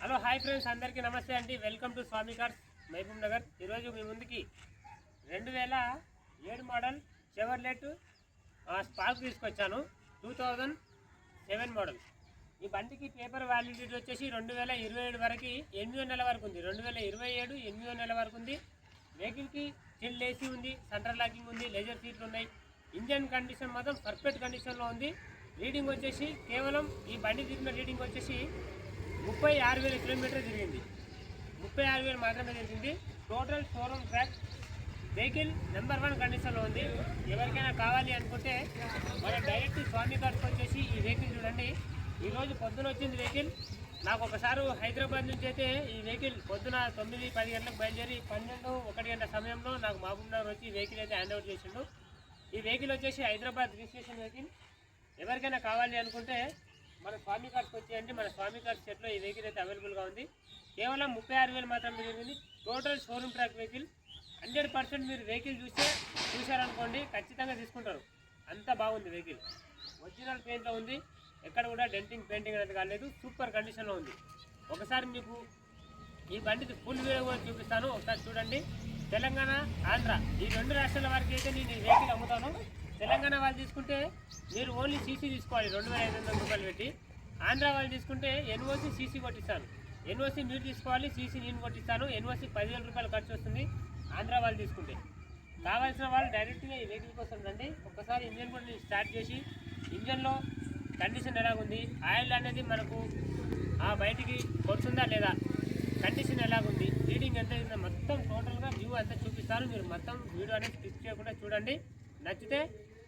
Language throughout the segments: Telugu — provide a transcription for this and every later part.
హలో హాయ్ ఫ్రెండ్స్, అందరికీ నమస్తే అండి. Welcome to Swami cars Mahbubnagar. ఈరోజు మీ ముందుకి 2007 మోడల్ చెవర్లెట్ స్పార్క్ తీసుకొచ్చాను. 2007 మోడల్. ఈ బండికి పేపర్ వ్యాలిడిటీ వచ్చేసి 2027 వరకు 8 నెలల వరకు ఉంది. 2027 8 నెలల వరకు ఉంది. వెహికల్కి చిల్ ఏసీ ఉంది, సెంట్రల్ లాకింగ్ ఉంది, లెజర్ సీట్లు ఉన్నాయి. ఇంజన్ కండిషన్ మాత్రం పర్ఫెక్ట్ కండిషన్లో ఉంది. రీడింగ్ వచ్చేసి కేవలం ఈ బండి తిరిగిన రీడింగ్ వచ్చేసి 36,000 కిలోమీటర్ తిరిగింది. 36,000 మాత్రమే తిరిగింది. Total showroom track. Vehicle number 1 కండిషన్లో ఉంది. ఎవరికైనా కావాలి అనుకుంటే మన డైరెక్ట్ స్వామి కార్స్ వచ్చేసి ఈ వెహికల్ చూడండి. ఈరోజు పొద్దున వచ్చింది వెహికల్. నాకు ఒకసారి హైదరాబాద్ నుంచి అయితే ఈ వెహికల్ పొద్దున 9-10 గంటలకు బయలుదేరి 12-1 గంట సమయంలో నాకు మహబూబ్ నగర్ వచ్చి వెహికల్ అయితే హ్యాండ్ ఓవర్ చేసిండు. ఈ వెహికల్ వచ్చేసి హైదరాబాద్ రిజిస్ట్రేషన్ వెహికల్. ఎవరికైనా కావాలి అనుకుంటే మన స్వామి కార్స్ వచ్చేయండి. మన స్వామి కార్స్ సెట్లో ఈ వెహికల్ అయితే అవైలబుల్గా ఉంది. కేవలం 36,000 మాత్రమే తిరిగింది. Total showroom track vehicle. 100% మీరు వెహికల్ చూశారనుకోండి ఖచ్చితంగా తీసుకుంటారు. అంత బాగుంది వెహికల్. ఒరిజినల్ పెయింట్లో ఉంది. ఎక్కడ కూడా డెంటింగ్ పెయింటింగ్ అనేది కాలేదు. సూపర్ కండిషన్లో ఉంది. ఒకసారి మీకు ఈ బండికి ఫుల్ వీడియో కూడా చూపిస్తాను. ఒకసారి చూడండి. తెలంగాణ, ఆంధ్ర ఈ 2 రాష్ట్రాల వరకు అయితే నేను ఈ వెహికల్ అమ్ముతాను. తెలంగాణ వాళ్ళు తీసుకుంటే మీరు ఓన్లీ సీసీ తీసుకోవాలి 2,500 రూపాయలు పెట్టి. ఆంధ్ర వాళ్ళు తీసుకుంటే ఎన్ఓసి సీసీ కొట్టిస్తాను. ఎన్ఓసి మీరు తీసుకోవాలి, సీసీ నేను కొట్టిస్తాను. ఎన్ఓసి 10,000 రూపాయలు ఖర్చు వస్తుంది ఆంధ్ర వాళ్ళు తీసుకుంటే. కావాల్సిన వాళ్ళు డైరెక్ట్గా ఈ వెహికల్ కోసం రండి. ఒక్కసారి ఇంజన్ కూడా నేను స్టార్ట్ చేసి ఇంజన్లో కండిషన్ ఎలాగుంది, ఆయిల్ అనేది మనకు బయటికి కొడుతుందా లేదా, కండిషన్ ఎలాగుంది, రీడింగ్ ఎంత అయిందో మొత్తం టోటల్గా వ్యూ అంతా చూపిస్తాను. మీరు మొత్తం వీడియో అనేది స్కిప్ చేయకుండా చూడండి. నచ్చితే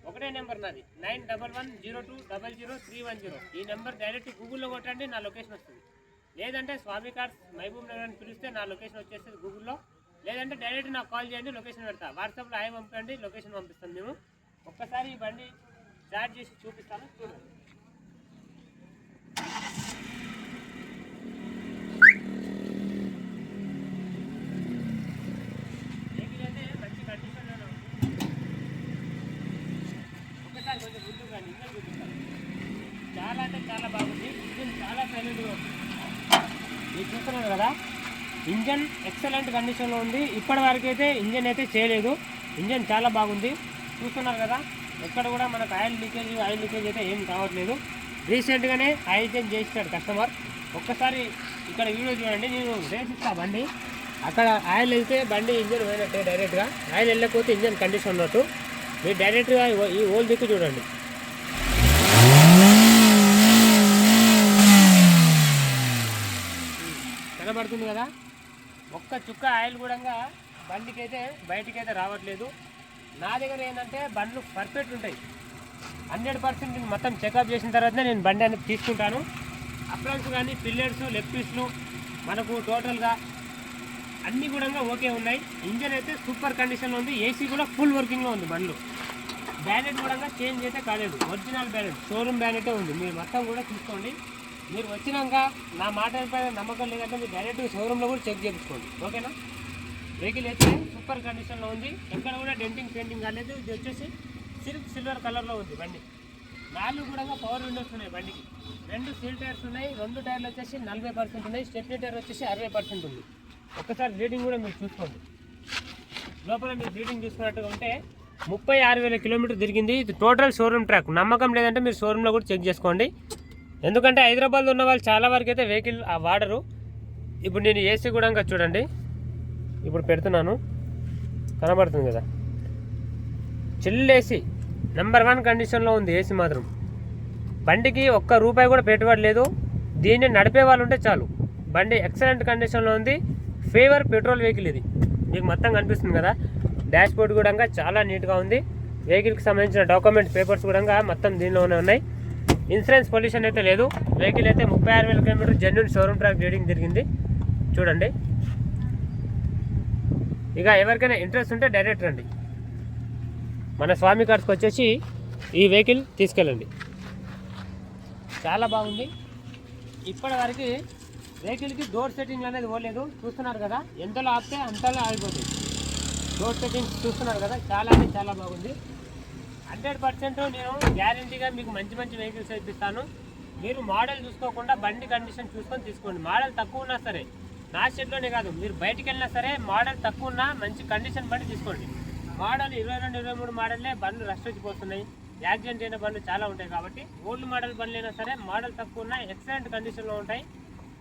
ఒకటే నెంబర్ నాది 9110200310. ఈ నెంబర్ డైరెక్ట్ గూగుల్లో కొట్టండి, నా లొకేషన్ వస్తుంది. లేదంటే స్వామి కార్స్ మహబూబ్ నగర్ అని పిలిస్తే నా లొకేషన్ వచ్చేస్తుంది గూగుల్లో. లేదంటే డైరెక్ట్ నాకు కాల్ చేయండి, లొకేషన్ పెడతా. వాట్సాప్లో హాయ్ పంపండి, లొకేషన్ పంపిస్తాను మేము. ఒక్కసారి ఈ బండి స్టార్ట్ చేసి చూపిస్తాను, చూడండి. చాలా అంటే చాలా బాగుంది. ఇంజన్ చాలా సైలెంట్గా ఉంది. మీరు చూస్తున్నారు కదా, ఇంజన్ ఎక్సలెంట్ కండిషన్లో ఉంది. ఇప్పటి వరకు అయితే ఇంజన్ అయితే చేయలేదు. ఇంజన్ చాలా బాగుంది. చూస్తున్నారు కదా, ఎక్కడ కూడా మనకు ఆయిల్ లీకేజ్ అయితే ఏం కావట్లేదు. రీసెంట్గానే ఆయిల్ చేంజ్ చేస్తాడు కస్టమర్. ఒక్కసారి ఇక్కడ వీడియో చూడండి. నేను రేస్ ఇస్తా బండి. అక్కడ ఆయిల్ వెళ్తే బండి ఇంజన్ పోయినట్టే డైరెక్ట్గా. ఆయిల్ వెళ్ళకపోతే ఇంజన్ కండిషన్ ఉన్నట్టు. మీరు డైరెక్ట్గా ఈ ఓల్ దిక్కు చూడండి. కనబడుతుంది కదా, ఒక్క చుక్క ఆయిల్ కూడా బండికి అయితే బయటికి అయితే రావట్లేదు. నా దగ్గర ఏంటంటే బండ్లు పర్ఫెక్ట్ ఉంటాయి. 100% నేను మొత్తం చెకప్ చేసిన తర్వాతనే నేను బండి అనేది తీసుకుంటాను. అప్రాన్స్ కానీ పిల్లర్స్, లెగ్ పీస్లు మనకు టోటల్గా అన్నీ కూడా ఓకే ఉన్నాయి. ఇంజన్ అయితే సూపర్ కండిషన్లో ఉంది. ఏసీ కూడా ఫుల్ వర్కింగ్లో ఉంది. బండ్లు బ్యానెట్ కూడా చేంజ్ అయితే కాలేదు. ఒరిజినల్ బ్యానెట్, షోరూమ్ బ్యానెటే ఉంది. మీరు మొత్తం కూడా చూసుకోండి. మీరు వచ్చినాక నా మాట పైన నమ్మకం లేదంటే మీరు డైరెక్ట్గా షోరూంలో కూడా చెక్ చేయించుకోండి, ఓకేనా. వెహికల్ అయితే సూపర్ కండిషన్లో ఉంది. ఎక్కడ కూడా డెంటింగ్ పెయింటింగ్ కాలేదు. ఇది వచ్చేసి సిల్వర్ కలర్లో ఉంది బండి. 4 కూడా పవర్ విండోస్ ఉన్నాయి బండికి. 2 సీల్ టైర్స్ ఉన్నాయి. 2 టైర్లు వచ్చేసి 40% ఉన్నాయి. స్టెప్నీ టైర్ వచ్చేసి 60% ఉంది. ఒక్కసారి రీడింగ్ కూడా మీరు చూసుకోండి. లోపల మీరు రీడింగ్ చూసుకున్నట్టుగా ఉంటే 36,000 కిలోమీటర్ తిరిగింది. ఇది టోటల్ షోరూమ్ ట్రాక్. నమ్మకం లేదంటే మీరు షోరూంలో కూడా చెక్ చేసుకోండి. ఎందుకంటే హైదరాబాద్లో ఉన్న వాళ్ళు చాలా వరకు అయితే వెహికల్ వాడరు. ఇప్పుడు నేను ఏసీ కూడా చూడండి, ఇప్పుడు పెడుతున్నాను, కనబడుతుంది కదా. చిల్ ఏసీ నెంబర్ 1 కండిషన్లో ఉంది. ఏసీ మాత్రం బండికి ఒక్క రూపాయి కూడా పెట్టుబడి లేదు. దీన్ని నడిపే వాళ్ళు ఉంటే చాలు. బండి ఎక్సలెంట్ కండిషన్లో ఉంది. ఫేవర్ పెట్రోల్ వెహికల్ ఇది. మీకు మొత్తం కనిపిస్తుంది కదా. డాష్ బోర్డ్ కూడా చాలా నీట్గా ఉంది. వెహికల్కి సంబంధించిన డాక్యుమెంట్స్, పేపర్స్ కూడా మొత్తం దీనిలోనే ఉన్నాయి. ఇన్సూరెన్స్ పొల్యూషన్ అయితే లేదు. వెహికల్ అయితే 36,000 kilometre genuine showroom track reading తిరిగింది. చూడండి. ఇక ఎవరికైనా ఇంట్రెస్ట్ ఉంటే డైరెక్ట్ రండి. మన స్వామి కార్స్కి వచ్చేసి ఈ వెహికల్ తీసుకెళ్ళండి. చాలా బాగుంది. ఇప్పటి వరకు వెహికల్కి డోర్ సెట్టింగ్ అనేది పోలేదు. చూస్తున్నారు కదా, ఎంతలో ఆపితే అంతలో ఆగిపోతుంది. డోర్ సెట్టింగ్ చూస్తున్నారు కదా, చాలా అంటే చాలా బాగుంది. 100% నేను గ్యారంటీగా మీకు మంచి వెహికల్స్ ఇప్పిస్తాను. మీరు మోడల్ చూసుకోకుండా బండి కండిషన్ చూసుకొని తీసుకోండి. మోడల్ తక్కువ ఉన్నా సరే, నా షెడ్లోనే కాదు, మీరు బయటికి వెళ్ళినా సరే మోడల్ తక్కువ ఉన్నా మంచి కండిషన్ బండి తీసుకోండి. మోడల్ 22, 23 మోడల్లే బండ్లు రష్ వచ్చిపోతున్నాయి, యాక్సిడెంట్ అయిన బండ్లు చాలా ఉంటాయి. కాబట్టి ఓల్డ్ మోడల్ బండ్లు అయినా సరే మోడల్ తక్కువ ఉన్నా ఎక్సలెంట్ కండిషన్లో ఉంటాయి.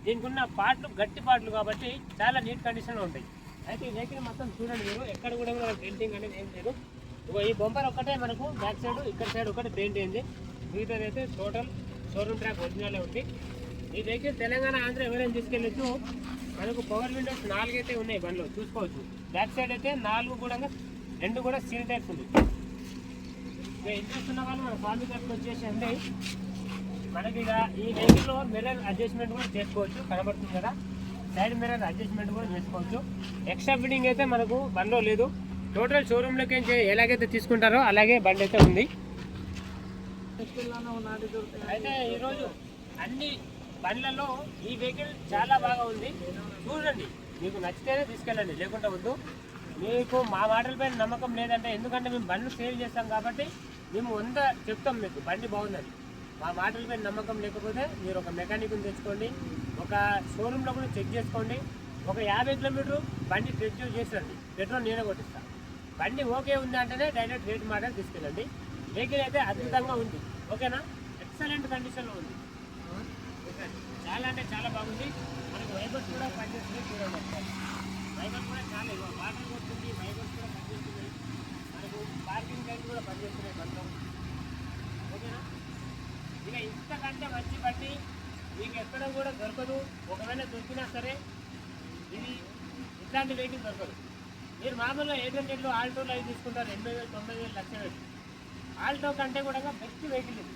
దీనికి ఉన్న పార్ట్లు గట్టి పార్ట్లు కాబట్టి చాలా నీట్ కండిషన్లో ఉంటాయి. అయితే ఈ వెహికల్ మొత్తం చూడండి, మీరు ఎక్కడ కూడా పెయింటింగ్ అనేది ఏం లేదు. ఈ బొంపర్ ఒక్కటే మనకు బ్యాక్ సైడ్, ఇక్కడ సైడ్ ఒకటి పెయింట్ అయింది. మిగతాది అయితే టోటల్ షోరూమ్ ట్రాక్ ఒరిజినలే ఉంది. ఈ వెహికల్ తెలంగాణ, ఆంధ్ర ఎవరైనా తీసుకెళ్ళచ్చు. మనకు పవర్ విండోస్ 4 అయితే ఉన్నాయి బండ్లో, చూసుకోవచ్చు. బ్యాక్ సైడ్ అయితే 4 కూడా, 2 కూడా సీల్ టైప్స్ ఉంది. ఇంట్రెస్ట్ ఉన్న వాళ్ళు మన ఫార్మీ కార్డ్కి వచ్చేసి అంటే మనకి ఇక ఈ వెహికల్లో మిర్రర్ అడ్జస్ట్మెంట్ కూడా చేసుకోవచ్చు. కనబడుతుంది కదా, సైడ్ మిర్రర్ అడ్జస్ట్మెంట్ కూడా చేసుకోవచ్చు. ఎక్స్ట్రా ఫిట్టింగ్ అయితే మనకు బండ్లో లేదు. టోటల్ షోరూంలోకి ఎలాగైతే తీసుకుంటారో అలాగే బండి అయితే ఉంది. అయితే ఈరోజు అన్ని బండ్లలో ఈ వెహికల్ చాలా బాగా ఉంది. చూడండి, మీకు నచ్చితేనే తీసుకెళ్ళండి, లేకుంటే వద్దు. మీకు మా మాటలపైన నమ్మకం లేదంటే, ఎందుకంటే మేము బండ్లు సేల్ చేస్తాం కాబట్టి మేము 100 చెప్తాం మీకు బండి బాగుందని. మా మాటలపైన నమ్మకం లేకపోతే మీరు ఒక మెకానిక్ని తెచ్చుకోండి, ఒక షోరూంలో కూడా చెక్ చేసుకోండి. ఒక 50 కిలోమీటర్ బండి టెస్ట్ చేసండి, పెట్రోల్ నేనే కొట్టిస్తాను. బండి ఓకే ఉంది అంటేనే డైరెక్ట్ రేట్ మోడల్ తీసుకెళ్ళండి. వెహికల్ అయితే అద్భుతంగా ఉంది, ఓకేనా, ఎక్సలెంట్ కండిషన్లో ఉంది. చాలా అంటే చాలా బాగుంది. మనకు వైబర్స్ కూడా పనిచేస్తుంది, చూడండి ఒకసారి. వైబర్ కూడా చాలా వాటర్ కొడుతుంది, వైబర్స్ కూడా పనిచేస్తున్నాయి. మనకు పార్కింగ్ లైట్ కూడా పనిచేస్తున్నాయి బండ్లో, ఓకేనా. ఇక ఇంతకంటే మంచి బండి మీకు ఎక్కడ కూడా దొరకదు. ఒకవేళ దొరికినా సరే ఇది ఇట్లాంటి వెహికల్ దొరకదు. మీరు మామూలుగా 800 ఆల్టోలో అవి తీసుకుంటారు, 80,000, 90,000, లక్ష పెట్టి. ఆల్టో కంటే కూడా బెస్ట్ వెహికల్ ఇది.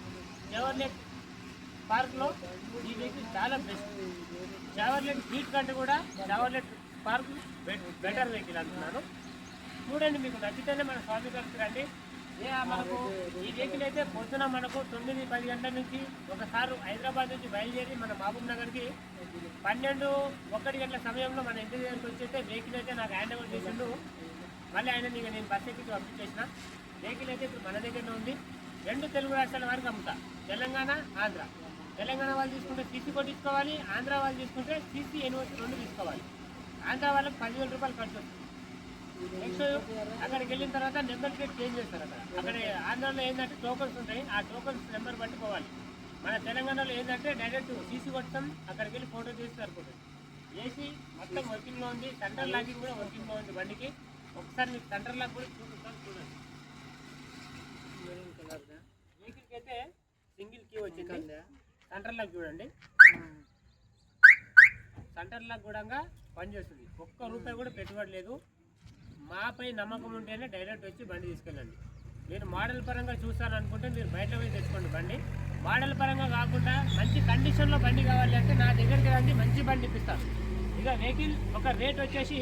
చెవర్లెట్ పార్క్లో ఈ వెహికల్ చాలా బెస్ట్. చెవర్లెట్ బీట్ కంటే కూడా చెవర్లెట్ పార్క్ బెటర్ వెహికల్ అంటున్నాను. చూడండి, మీకు నచ్చితేనే మన స్వామి గారికి రండి. మనకు ఈ వెహికల్ అయితే పొద్దున మనకు 9-10 గంటల నుంచి ఒకసారి హైదరాబాద్ నుంచి బయలుదేరి మన మహబూబ్ నగర్కి 12-1 గంటల సమయంలో మన ఇంటి దగ్గరికి వచ్చేస్తే వెహికల్ అయితే నాకు హ్యాండ్ ఓవర్ చేసిండు. మళ్ళీ ఆయన నేను బస్ ఎక్కి పంపించేసిన. వెహికల్ అయితే ఇప్పుడు మన దగ్గరనే ఉంది. 2 తెలుగు రాష్ట్రాల వరకు అమ్ముతా, తెలంగాణ, ఆంధ్ర. తెలంగాణ వాళ్ళు తీసుకుంటే సీసీ కొట్టించుకోవాలి, ఆంధ్ర వాళ్ళు తీసుకుంటే సీసీ ఎన్ఓసి 2 తీసుకోవాలి. ఆంధ్ర వాళ్ళకి 10,000 రూపాయలు ఖర్చు వస్తుంది. నెక్స్ట్ అక్కడికి వెళ్ళిన తర్వాత నెంబర్ ప్లేట్ చేంజ్ చేస్తారు. అక్కడ ఆంధ్రాలో ఏంటంటే టోకన్స్ ఉంటాయి, ఆ టోకన్స్ నెంబర్ బట్టి పోవాలి. మన తెలంగాణలో ఏంటంటే డైరెక్ట్ సీసీ కొట్టడం, అక్కడికి వెళ్ళి ఫోటో తీసి సరిపోతుంది. ఏసీ మొత్తం వర్కింగ్లో ఉంది, సెంటర్ లాకింగ్ కూడా వర్కింగ్లో ఉంది బండికి. ఒకసారి మీకు సెంటర్ లాక్ కూడా చూపిస్తాను, చూడండి. వెహికల్కి అయితే సింగిల్ కీ వచ్చింది. సెంటర్ లాక్ చూడండి, సెంటర్ లాక్ కూడా పనిచేస్తుంది. ఒక్క రూపాయి కూడా పెట్టుబడి లేదు. మాపై నమ్మకం ఉంటేనే డైరెక్ట్ వచ్చి బండి తీసుకెళ్ళండి. మీరు మోడల్ పరంగా చూస్తారనుకుంటే మీరు బయట పోయి తెచ్చుకోండి బండి. మోడల్ పరంగా కాకుండా మంచి కండిషన్లో బండి కావాలి అంటే నా దగ్గరికి రండి, మంచి బండి ఇప్పిస్తాను. ఇక వెహికల్ ఒక రేట్ వచ్చేసి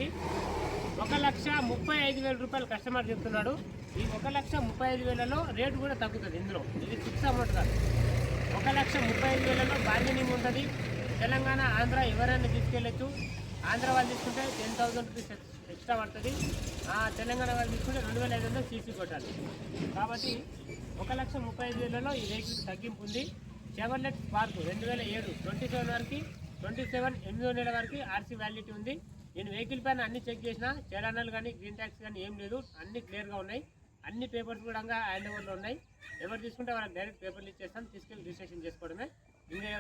1,35,000 రూపాయలు కస్టమర్ చెప్తున్నాడు. ఈ 1,35,000లో రేటు కూడా తగ్గుతుంది. ఇందులో ఇది ఫిక్స్ అమౌంట్ కాదు. 1,35,000లో బార్గెనింగ్ ఉంటుంది. తెలంగాణ, ఆంధ్ర ఎవరైనా తీసుకెళ్ళచ్చు. ఆంధ్ర వాళ్ళు తీసుకుంటే 10,000 రూపీస్ ఎక్స్ట్రా పడుతుంది. తెలంగాణ వాళ్ళు తీసుకుంటే 2,500 సీసీ కొట్టాలి. కాబట్టి 1,35,000లో ఈ వెహికల్ తగ్గింపు ఉంది. చెవర్లెట్ స్పార్క్ 2007 27 వరకు 27 8వ నెల వరకు ఆర్సీ వ్యాలిడిటీ ఉంది. నేను వెహికల్ పైన అన్ని చెక్ చేసిన, చలానాలు కానీ గ్రీన్ ట్యాక్స్ కానీ ఏం లేదు, అన్ని క్లియర్గా ఉన్నాయి. అన్ని పేపర్స్ కూడా హ్యాండ్ ఓవర్లో ఉన్నాయి. ఎవరు తీసుకుంటే వాళ్ళకి డైరెక్ట్ పేపర్లు ఇచ్చేస్తాం, తీసుకెళ్ళి రిజిస్ట్రేషన్ చేసుకోవడమే. ఇంకా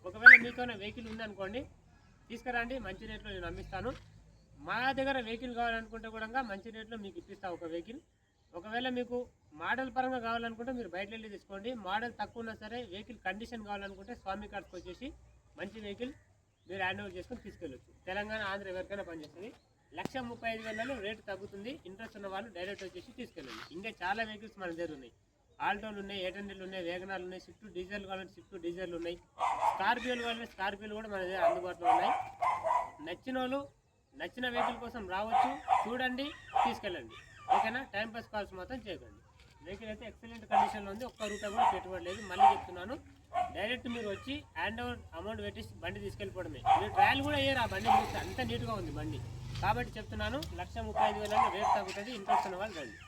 ఒకవేళ మీకైనా వెహికల్ ఉందనుకోండి, తీసుకురండి, మంచి రేట్లో నేను అమ్మిస్తాను. మా దగ్గర వెహికల్ కావాలనుకుంటే కూడా మంచి రేట్లో మీకు ఇప్పిస్తాను ఒక వెహికల్. ఒకవేళ మీకు మోడల్ పరంగా కావాలనుకుంటే మీరు బయట వెళ్ళి తీసుకోండి. మోడల్ తక్కువ ఉన్నా సరే వెహికల్ కండిషన్ కావాలనుకుంటే స్వామి కార్డ్కి వచ్చేసి మంచి వెహికల్ మీరు హ్యాండ్ ఓవర్ చేసుకొని తీసుకెళ్ళచ్చు. తెలంగాణ, ఆంధ్ర ఎవరికైనా పనిచేస్తుంది. 1,35,000 రేటు తగ్గుతుంది. ఇంట్రెస్ట్ ఉన్న వాళ్ళు డైరెక్ట్ వచ్చేసి తీసుకెళ్ళండి. ఇంకా చాలా వెహికల్స్ మన దగ్గర ఉన్నాయి. ఆల్టోలు ఉన్నాయి, 800 ఉన్నాయి, వేగనాలు ఉన్నాయి, స్విఫ్ట్ డీజిల్ కావాలంటే స్విఫ్ట్ డీజిల్ ఉన్నాయి, స్కార్పియోలు కావాలంటే స్కార్పియోలు కూడా మన దగ్గర అందుబాటులో ఉన్నాయి. నచ్చిన వాళ్ళు నచ్చిన వెహికల్ కోసం రావచ్చు, చూడండి, తీసుకెళ్ళండి, ఓకేనా. టైంపాస్ కాల్స్ మాత్రం చేయకండి. వెహికల్ అయితే ఎక్సలెంట్ కండిషన్లో ఉంది. ఒక్క రూపాయి కూడా పెట్టుబడి లేదు. మళ్ళీ చెప్తున్నాను, డైరెక్ట్ మీరు వచ్చి హ్యాండ్ ఓవర్ అమౌంట్ పెట్టి బండి తీసుకెళ్ళిపోవడమే. మీరు ట్రయల్ కూడా అయ్యారు, ఆ బండి చూస్తే అంత నీట్గా ఉంది బండి. కాబట్టి చెప్తున్నాను, 1,35,000 రేట్ తగ్గుతుంది. ఇంట్రెస్ట్ ఉన్న వాళ్ళు రండి.